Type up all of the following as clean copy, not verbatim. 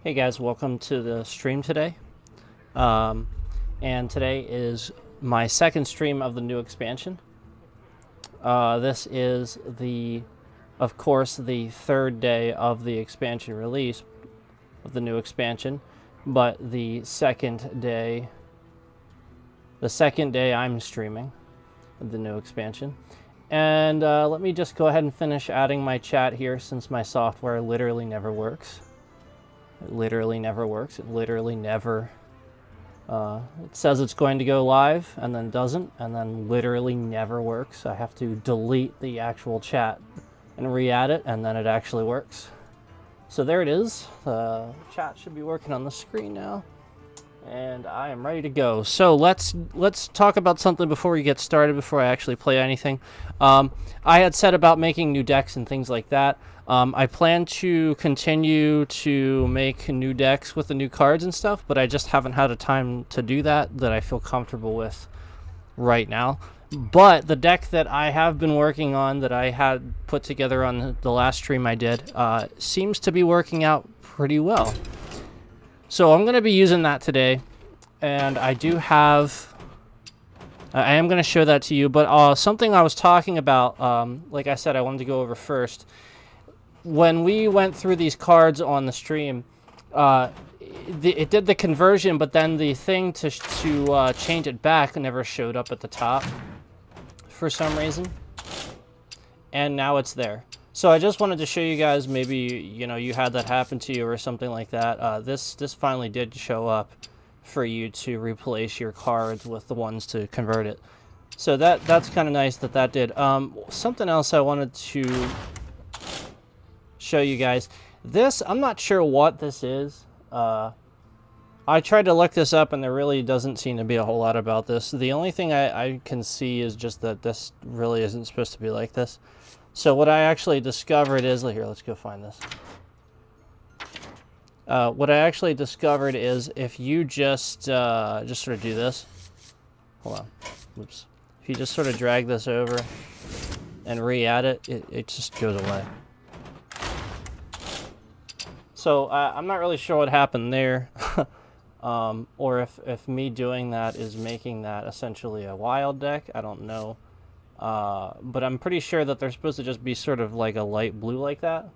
Hey guys, welcome to the stream today. And today is my second stream of the new expansion. This is of course, the third day of the expansion release of the new expansion, but the second day I'm streaming the new expansion. And let me just go ahead and finish adding my chat here since my software literally never works. It literally never works. It literally never... it says it's going to go live, and then doesn't, and then literally never works. I have to delete the actual chat and re-add it, and then it actually works. So there it is. The chat should be working on the screen now. And I am ready to go. So let's talk about something before we get started, before I actually play anything. I had said about making new decks and things like that. I plan to continue to make new decks with the new cards and stuff, but I just haven't had a time to do that I feel comfortable with right now. But the deck that I have been working on, that I had put together on the last stream I did, seems to be working out pretty well. So I'm going to be using that today, and I do have... I am going to show that to you, but something I was talking about, like I said, I wanted to go over first. When we went through these cards on the stream, it did the conversion, but then the thing to change it back never showed up at the top for some reason, and now it's there. So I just wanted to show you guys, maybe you had that happen to you or something like that. This finally did show up for you to replace your cards with the ones to convert it. So that's kind of nice that did. Something else I wanted to show you guys. This, I'm not sure what this is. I tried to look this up and there really doesn't seem to be a whole lot about this. The only thing I can see is just that this really isn't supposed to be like this. So what I actually discovered is, here, let's go find this. What I actually discovered is if you just sort of do this. Hold on. Oops. If you just sort of drag this over and re-add it, it just goes away. So I'm not really sure what happened there. Or if me doing that is making that essentially a wild deck. I don't know. But I'm pretty sure that they're supposed to just be sort of like a light blue like that,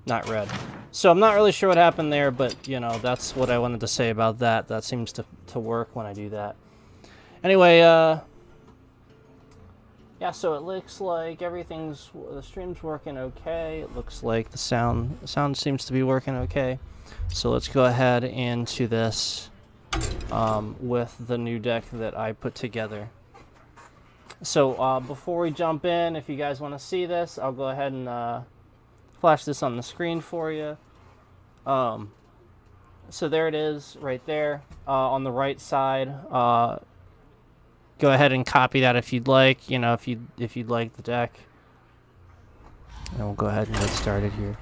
not red. So I'm not really sure what happened there, but that's what I wanted to say about that. That seems to work when I do that. Anyway, yeah, so it looks like the stream's working okay. It looks like the sound seems to be working okay. So let's go ahead into this with the new deck that I put together. So before we jump in, if you guys want to see this, I'll go ahead and flash this on the screen for you. So there it is right there on the right side. Go ahead and copy that if you'd like, if you'd like the deck. And we'll go ahead and get started here.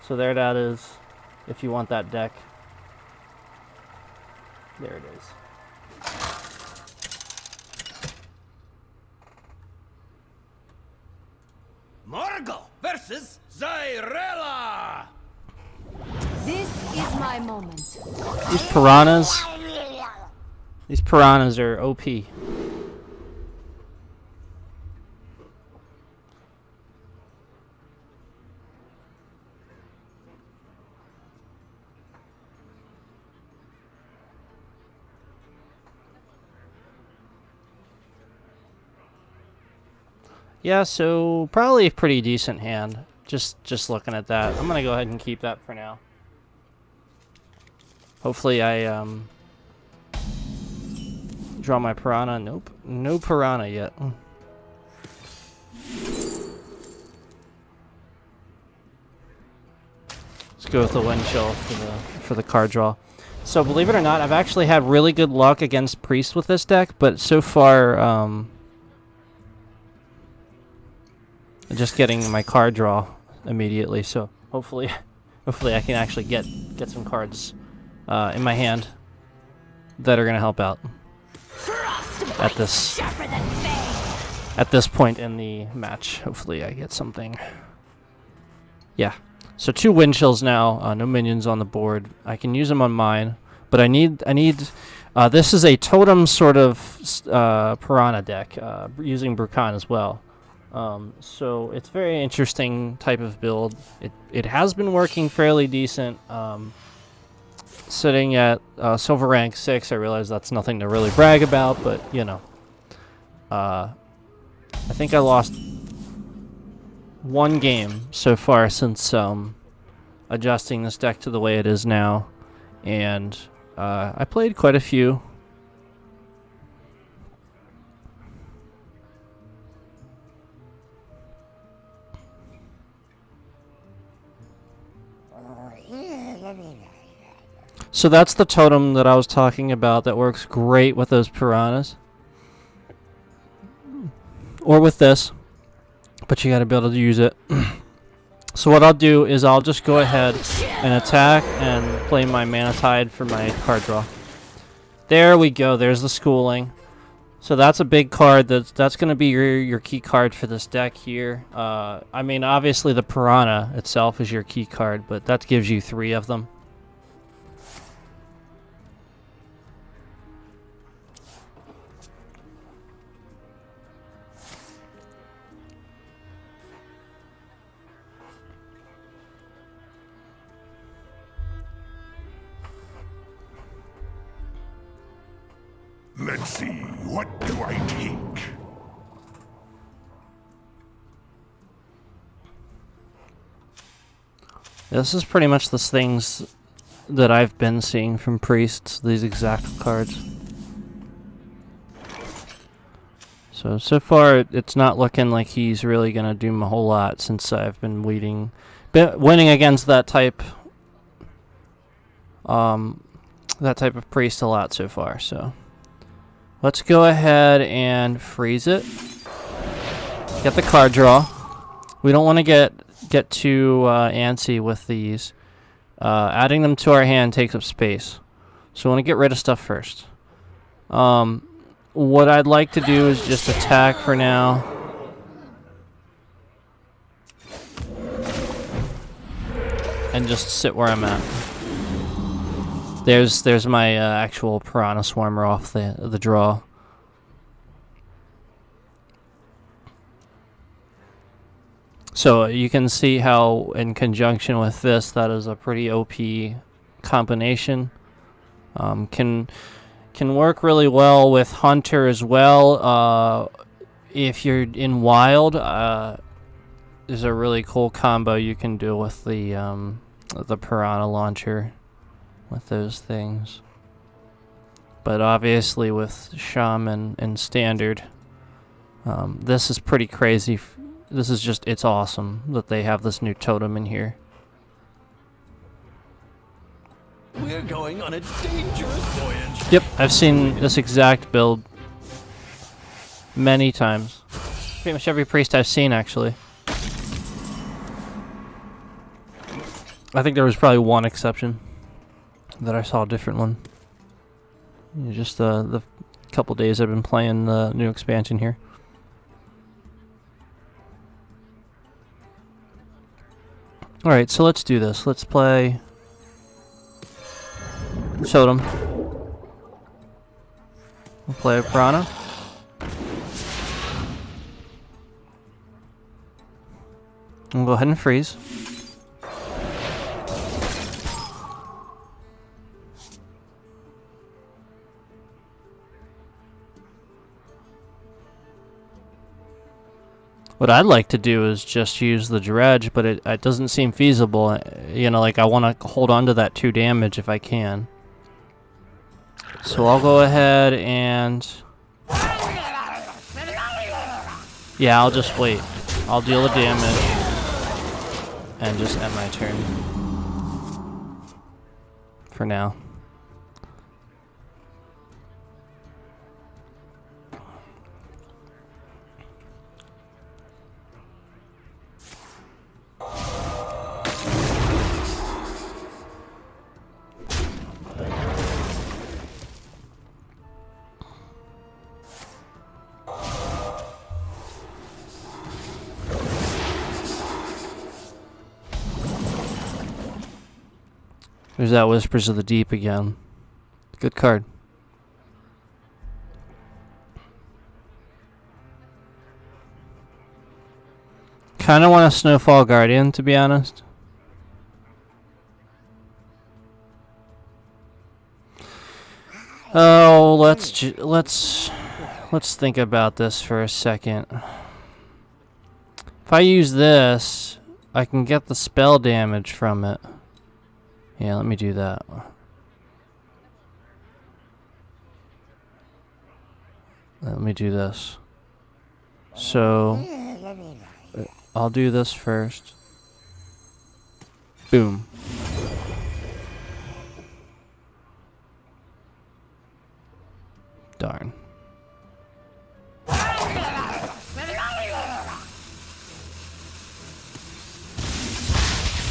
So there that is, if you want that deck. There it is. Morgo versus Zyrella! This is my moment. These piranhas are OP. Yeah, so probably a pretty decent hand. Just looking at that. I'm gonna go ahead and keep that for now. Hopefully I draw my piranha. Nope. No piranha yet. Let's go with the wind chill for the card draw. So believe it or not, I've actually had really good luck against Priest with this deck, but so far just getting my card draw immediately. So hopefully I can actually get some cards in my hand that are gonna help out at this point in the match. Hopefully I get something. Yeah. So 2 wind chills now, no minions on the board. I can use them on mine, but I need this is a totem sort of Piranha deck, using Brukan as well. So it's very interesting type of build. It has been working fairly decent. Sitting at silver rank 6, I realize that's nothing to really brag about, but you know, I think I lost 1 game so far since adjusting this deck to the way it is now, and I played quite a few. So that's the totem that I was talking about that works great with those piranhas. Or with this. But you gotta be able to use it. So what I'll do is I'll just go ahead and attack and play my Mana Tide for my card draw. There we go, there's the schooling. So that's a big card. That's going to be your key card for this deck here. I mean, obviously the Piranha itself is your key card, but that gives you 3 of them. Let's see, what do I take? This is pretty much the things that I've been seeing from priests, these exact cards. So far it's not looking like he's really going to do a whole lot since I've been winning against that type of priest a lot so far, so let's go ahead and freeze it. Get the card draw. We don't want to get too antsy with these. Adding them to our hand takes up space, so we want to get rid of stuff first. What I'd like to do is just attack for now. And just sit where I'm at. There's my actual Piranha Swarmer off the draw. So you can see how in conjunction with this, that is a pretty OP combination. Can work really well with Hunter as well. If you're in Wild, there's a really cool combo you can do with the Piranha launcher with those things. But obviously with Shaman and Standard, this is pretty crazy. This is just, it's awesome that they have this new totem in here. We're going on a dangerous voyage. Yep, I've seen this exact build many times. Pretty much every priest I've seen, actually. I think there was probably one exception that I saw a different one. Just the couple days I've been playing the new expansion here. Alright, so let's do this. Let's play Totem. We'll play a Piranha. We'll go ahead and freeze. What I'd like to do is just use the dredge, but it doesn't seem feasible. You know, like I want to hold on to that 2 damage if I can. So I'll go ahead and... yeah, I'll just wait. I'll deal the damage and just end my turn. For now. There's that Whispers of the Deep again. Good card. Kind of want a Snowfall Guardian, to be honest. Oh, let's think about this for a second. If I use this, I can get the spell damage from it. Yeah, let me do that. Let me do this. So I'll do this first. Boom. Darn.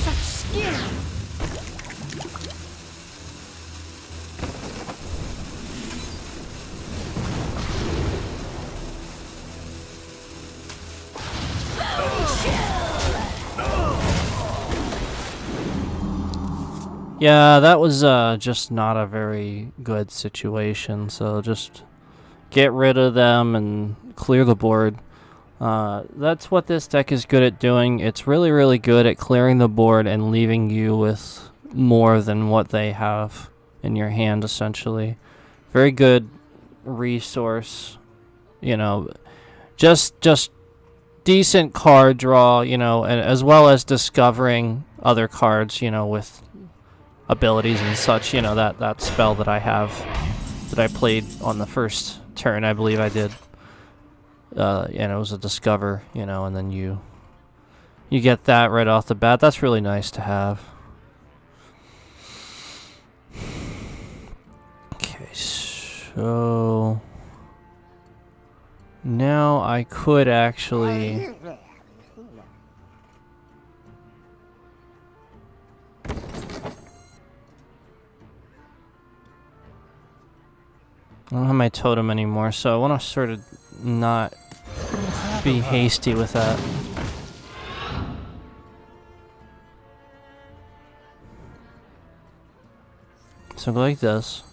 Such skill. Yeah, that was just not a very good situation, so just get rid of them and clear the board. That's what this deck is good at doing. It's really, really good at clearing the board and leaving you with more than what they have in your hand, essentially. Very good resource, you know, just decent card draw, you know, and as well as discovering other cards, you know, with abilities and such, you know, that spell that I have, that I played on the first turn, I believe I did. And it was a discover, you know, and then you get that right off the bat. That's really nice to have. Okay, so now I could actually I don't have my totem anymore, so I want to sort of not be hasty with that. So go like this.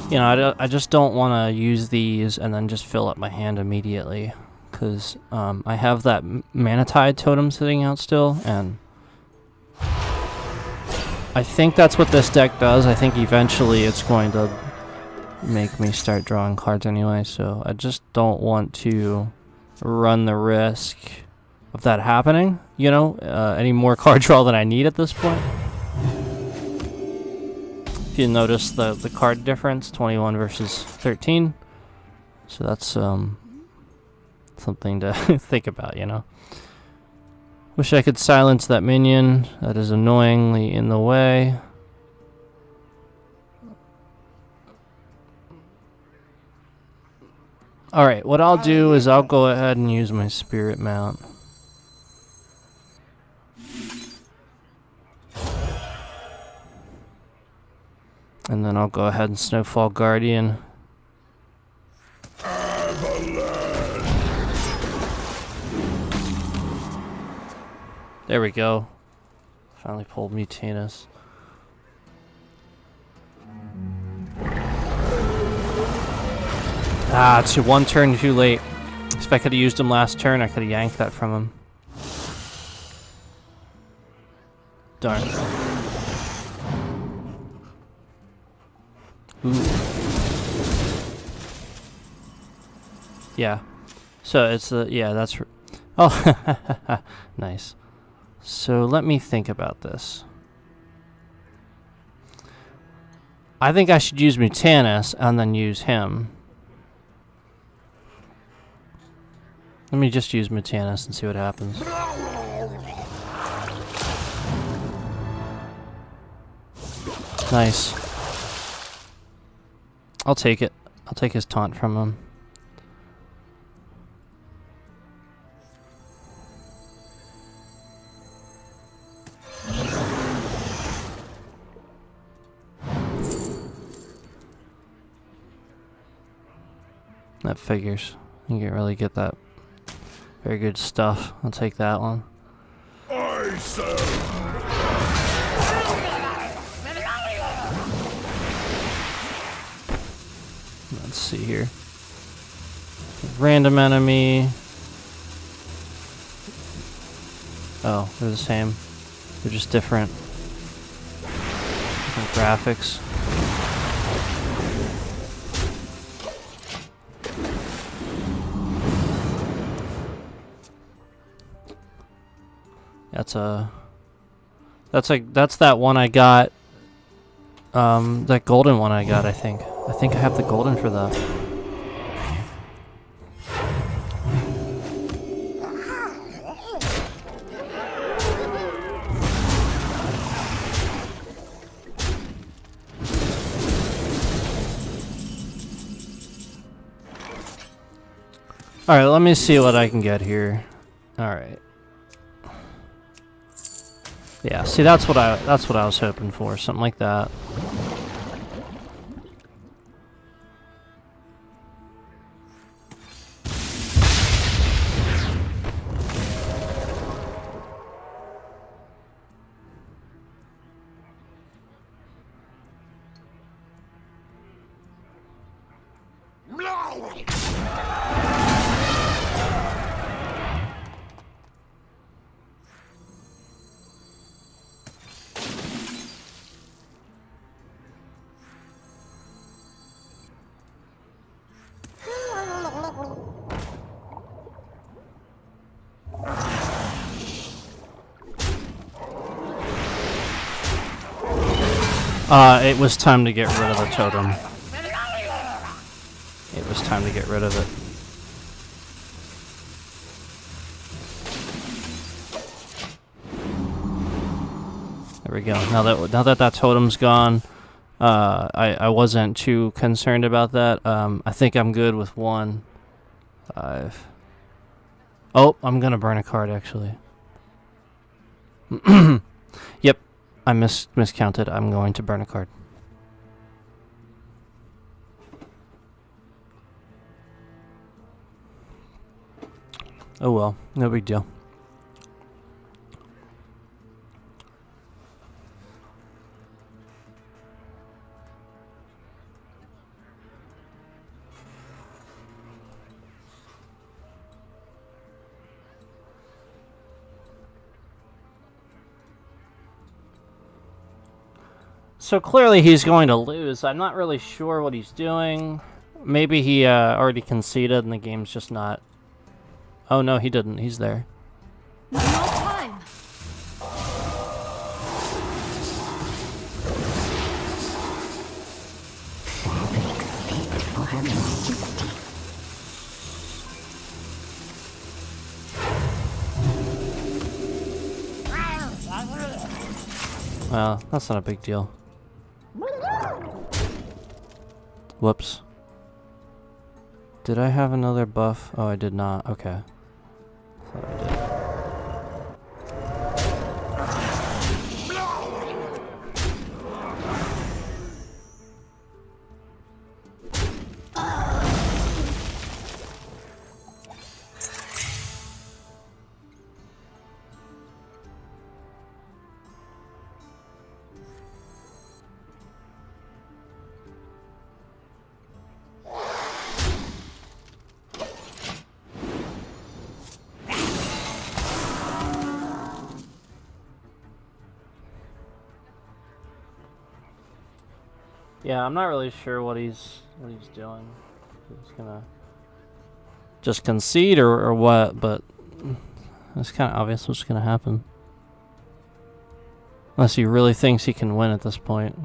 You know, I just don't want to use these and then just fill up my hand immediately, because I have that Manatide totem sitting out still, and I think that's what this deck does. I think eventually it's going to make me start drawing cards anyway, so I just don't want to run the risk of that happening, you know, any more card draw than I need at this point. If you notice the card difference, 21 versus 13. So that's something to think about, you know. Wish I could silence that minion. That is annoyingly in the way. Alright, what I'll do is I'll go ahead and use my Spirit Mount. And then I'll go ahead and Snowfall Guardian. There we go. Finally pulled Mutanus. Ah, it's one turn too late. If I could have used him last turn, I could have yanked that from him. Darn. Ooh. Yeah. So it's the that's oh nice. So let me think about this. I think I should use Mutanus and then use him. Let me just use Mutanus and see what happens. Nice. I'll take it. I'll take his taunt from him. That figures. You can really get that very good stuff. I'll take that one. I serve. Let's see here. Random enemy. Oh, they're the same. They're just different graphics. That's that one I got. That golden one I got, I think. I think I have the golden for that. Alright, let me see what I can get here. Alright. Yeah, see that's what I was hoping for, something like that. It was time to get rid of the totem. It was time to get rid of it. There we go. Now that that totem's gone, I wasn't too concerned about that. I think I'm good with 1, 5. Oh, I'm gonna burn a card actually. Yep. I miscounted. I'm going to burn a card. Oh well, no big deal. So clearly he's going to lose. I'm not really sure what he's doing. Maybe he already conceded and the game's just not... Oh no, he didn't. He's there. No time. Well, that's not a big deal. Whoops. Did I have another buff? Oh, I did not. Okay. Thought I did. Yeah, I'm not really sure what he's doing. He's gonna just concede or what, but it's kind of obvious what's gonna happen. Unless he really thinks he can win at this point.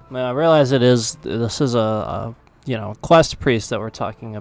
I mean, I realize this is a you know, quest priest that we're talking about.